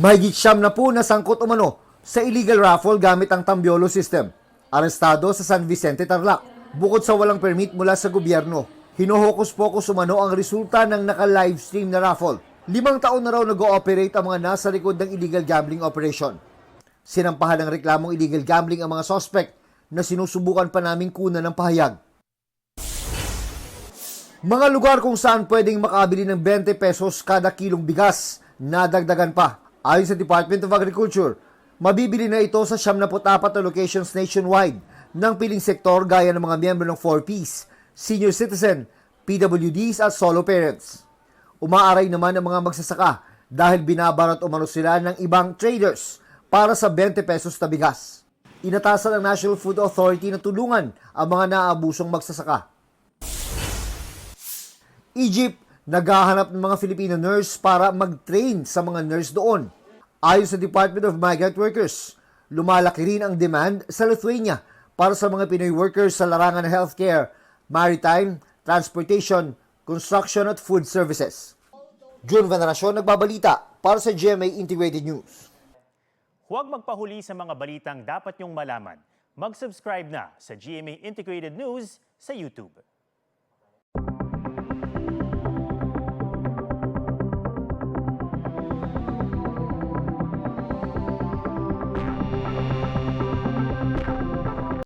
Mahigit 70 na sangkot umano sa illegal raffle gamit ang Tambiolo system. Arestado sa San Vicente, Tarlac. Bukod sa walang permit mula sa gobyerno, hinohokus-pokus umano ang resulta ng naka-livestream na raffle. 5 taon na raw nag-ooperate ang mga nasa likod ng illegal gambling operation. Sinampahan ng reklamong illegal gambling ang mga suspect na sinusubukan pa naming kunan ng pahayag. Mga lugar kung saan pwedeng makabili ng 20 pesos kada kilong bigas, nadagdagan pa. Ayon sa Department of Agriculture, mabibili na ito sa 74 na locations nationwide ng piling sektor gaya ng mga miyembro ng 4Ps, senior citizen, PWDs at solo parents. Umaaray naman ang mga magsasaka dahil binabarat umano sila ng ibang traders para sa 20 pesos na bigas. Inatasan ng National Food Authority na tulungan ang mga naabusong magsasaka. Egypt, naghahanap ng mga Filipino nurse para mag-train sa mga nurse doon. Ayon sa Department of Migrant Workers, lumalaki rin ang demand sa Lithuania para sa mga Pinoy workers sa larangan ng healthcare, maritime, transportation, construction at food services. June Veneracion nagbabalita para sa GMA Integrated News. Huwag magpahuli sa mga balitang dapat niyong malaman. Mag-subscribe na sa GMA Integrated News sa YouTube.